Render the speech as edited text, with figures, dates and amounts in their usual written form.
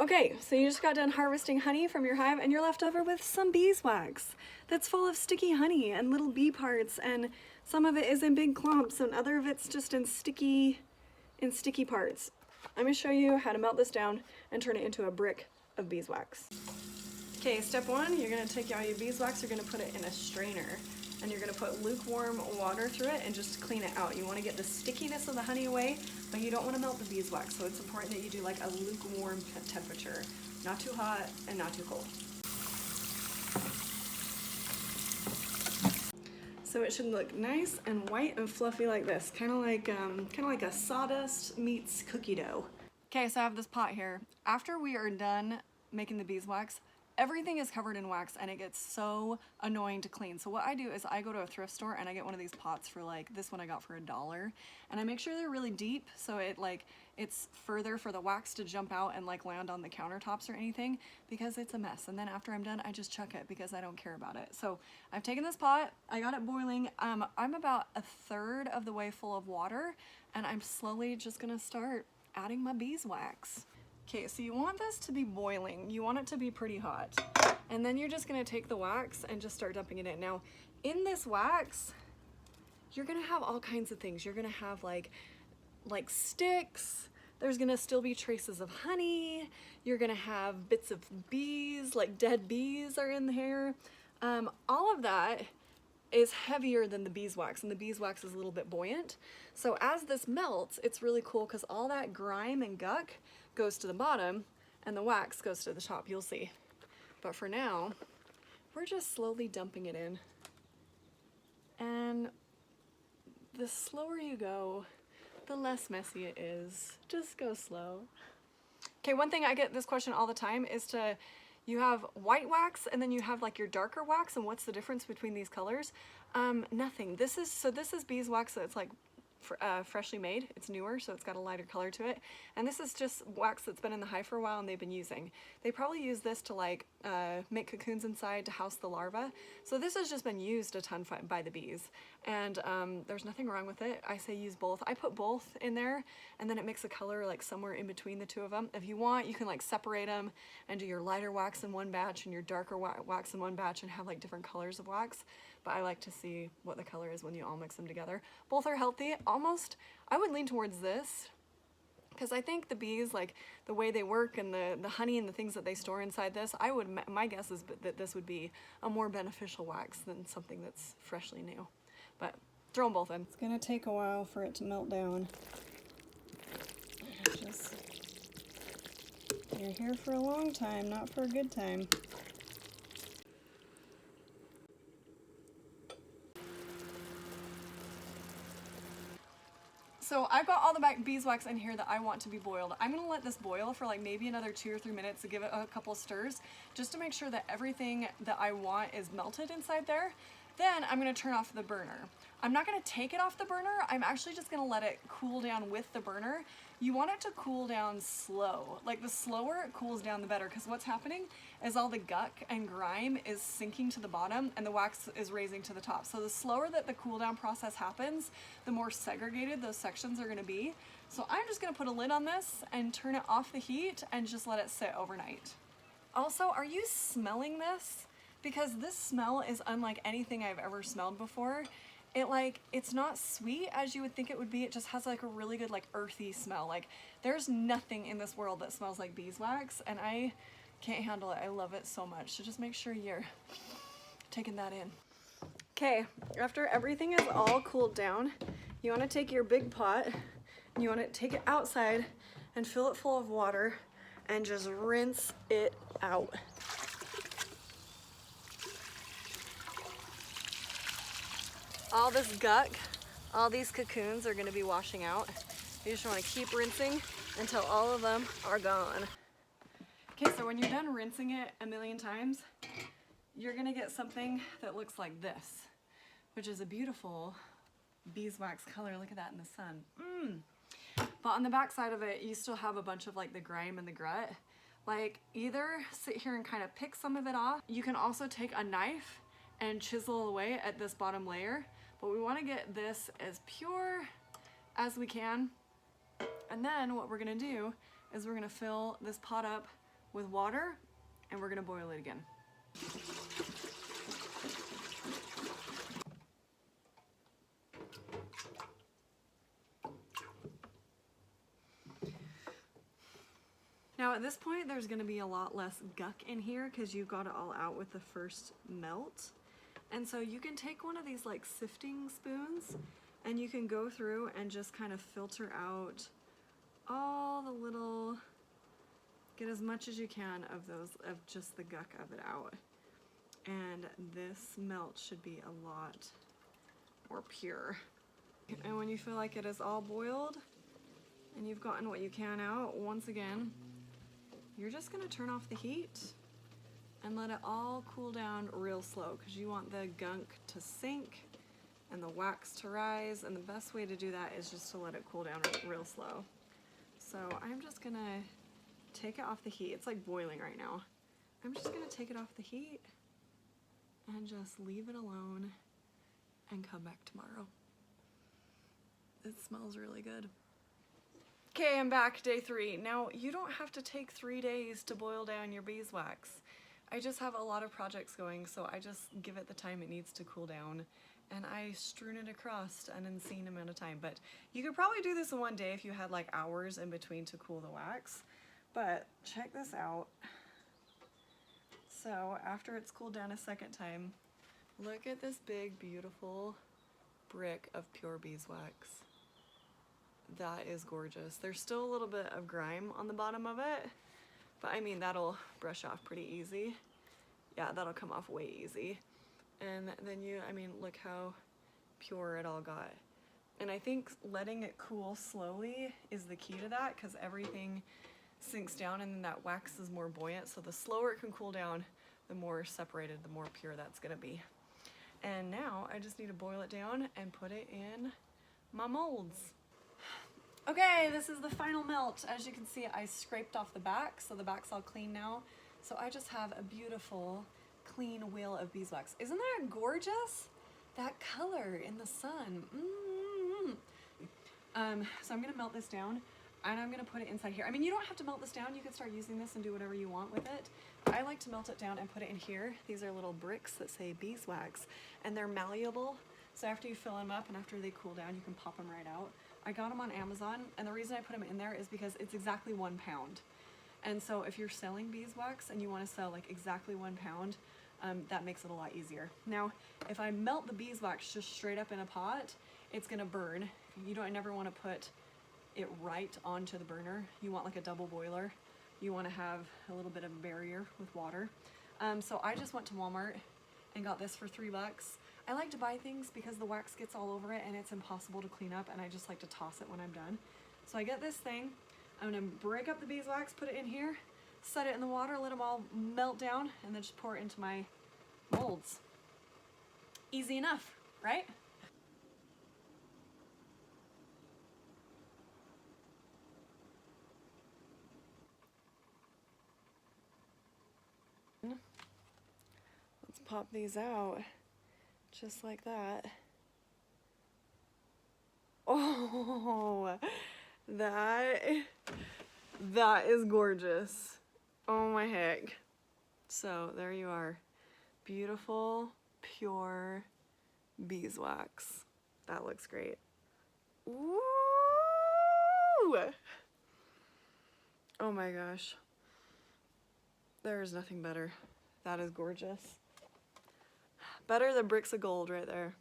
Okay, so you just got done harvesting honey from your hive and you're left over with some beeswax that's full of sticky honey and little bee parts, and some of it is in big clumps and other of it's just in sticky parts. I'm gonna show you how to melt this down and turn it into a brick of beeswax. Okay, step one, you're gonna take all your beeswax, you're gonna put it in a strainer, and you're gonna put lukewarm water through it and just clean it out. You wanna get the stickiness of the honey away, but you don't wanna melt the beeswax, so it's important that you do like a lukewarm temperature. Not too hot and not too cold. So it should look nice and white and fluffy like this, kind of like a sawdust meets cookie dough. Okay, so I have this pot here. After we are done making the beeswax, everything is covered in wax and it gets so annoying to clean. So what I do is I go to a thrift store and I get one of these pots for like, this one I got for $1, and I make sure they're really deep so it's further for the wax to jump out and like land on the countertops or anything, because it's a mess. And then after I'm done, I just chuck it because I don't care about it. So I've taken this pot, I got it boiling. I'm about a third of the way full of water, and I'm slowly just gonna start adding my beeswax. Okay, so you want this to be boiling. You want it to be pretty hot. And then you're just gonna take the wax and just start dumping it in. Now, in this wax, you're gonna have all kinds of things. You're gonna have like sticks. There's gonna still be traces of honey. You're gonna have bits of bees, like dead bees are in here. All of that is heavier than the beeswax, and the beeswax is a little bit buoyant. So as this melts, it's really cool because all that grime and guck goes to the bottom and the wax goes to the top, you'll see. But for now, we're just slowly dumping it in. And the slower you go, the less messy it is. Just go slow. Okay, one thing I get this question all the time is you have white wax and then you have like your darker wax, and what's the difference between these colors? Nothing. This is beeswax that's like freshly made. It's newer, so it's got a lighter color to it. And this is just wax that's been in the hive for a while and they've been using. They probably use this to like make cocoons inside to house the larvae. So this has just been used a ton by the bees, and there's nothing wrong with it. I say use both. I put both in there, and then it makes a color like somewhere in between the two of them. If you want, you can like separate them and do your lighter wax in one batch and your darker wax in one batch and have like different colors of wax. But I like to see what the color is when you all mix them together. Both are healthy. Almost, I would lean towards this, because I think the bees, like the way they work and the honey and the things that they store inside this, my guess is that this would be a more beneficial wax than something that's freshly new. But throw them both in. It's gonna take a while for it to melt down. You're here for a long time, not for a good time. So I've got all the beeswax in here that I want to be boiled. I'm gonna let this boil for like maybe another 2 or 3 minutes to give it a couple stirs, just to make sure that everything that I want is melted inside there. Then I'm gonna turn off the burner. I'm not gonna take it off the burner. I'm actually just gonna let it cool down with the burner. You want it to cool down slow. Like the slower it cools down, the better, because what's happening is all the guck and grime is sinking to the bottom and the wax is raising to the top. So the slower that the cool down process happens, the more segregated those sections are gonna be. So I'm just gonna put a lid on this and turn it off the heat and just let it sit overnight. Also, are you smelling this? Because this smell is unlike anything I've ever smelled before. It's not sweet as you would think it would be. It just has like a really good like earthy smell. Like there's nothing in this world that smells like beeswax, and I can't handle it. I love it so much. So just make sure you're taking that in. Okay, after everything is all cooled down, you want to take your big pot and you want to take it outside and fill it full of water and just rinse it out. All this guck, all these cocoons are gonna be washing out. You just wanna keep rinsing until all of them are gone. Okay, so when you're done rinsing it a million times, you're gonna get something that looks like this, which is a beautiful beeswax color. Look at that in the sun. But on the back side of it, you still have a bunch of like the grime and the grut. Like either sit here and kind of pick some of it off. You can also take a knife and chisel away at this bottom layer. But we want to get this as pure as we can. And then what we're going to do is we're going to fill this pot up with water, and we're gonna boil it again. Now at this point, there's gonna be a lot less guck in here because you got it all out with the first melt. And so you can take one of these like sifting spoons and you can go through and just kind of filter out all the little, get as much as you can of those, of just the guck of it out. And this melt should be a lot more pure. And when you feel like it is all boiled and you've gotten what you can out, once again, you're just gonna turn off the heat and let it all cool down real slow because you want the gunk to sink and the wax to rise, and the best way to do that is just to let it cool down real slow. So I'm just gonna take it off the heat. It's like boiling right now. I'm just gonna take it off the heat and just leave it alone and come back tomorrow. It smells really good. Okay, I'm back, day 3. Now, you don't have to take 3 days to boil down your beeswax. I just have a lot of projects going, so I just give it the time it needs to cool down, and I strewn it across an insane amount of time. But you could probably do this in 1 day if you had like hours in between to cool the wax. But check this out. So after it's cooled down a second time, look at this big, beautiful brick of pure beeswax. That is gorgeous. There's still a little bit of grime on the bottom of it, but I mean, that'll brush off pretty easy. Yeah, that'll come off way easy. And then I mean, look how pure it all got. And I think letting it cool slowly is the key to that, because everything sinks down and then that wax is more buoyant. So the slower it can cool down, the more separated, the more pure that's gonna be. And now I just need to boil it down and put it in my molds. Okay, this is the final melt. As you can see, I scraped off the back, so the back's all clean now. So I just have a beautiful, clean wheel of beeswax. Isn't that gorgeous? That color in the sun. So I'm gonna melt this down, and I'm gonna put it inside here. I mean, you don't have to melt this down. You can start using this and do whatever you want with it. But I like to melt it down and put it in here. These are little bricks that say beeswax, and they're malleable. So after you fill them up and after they cool down, you can pop them right out. I got them on Amazon, and the reason I put them in there is because it's exactly 1 pound. And so if you're selling beeswax and you want to sell like exactly 1 pound, that makes it a lot easier. Now, if I melt the beeswax just straight up in a pot, it's gonna burn. You never want to put it right onto the burner. You want like a double boiler. You want to have a little bit of a barrier with water. So I just went to Walmart and got this for $3. I like to buy things because the wax gets all over it and it's impossible to clean up, and I just like to toss it when I'm done. So I get this thing. I'm gonna break up the beeswax, put it in here, set it in the water, let them all melt down, and then just pour it into my molds. Easy enough, right? Let's pop these out, just like that. Oh, that is gorgeous. Oh my heck. So there you are. Beautiful, pure beeswax. That looks great. Ooh! Oh my gosh. There is nothing better. That is gorgeous. Better than bricks of gold right there.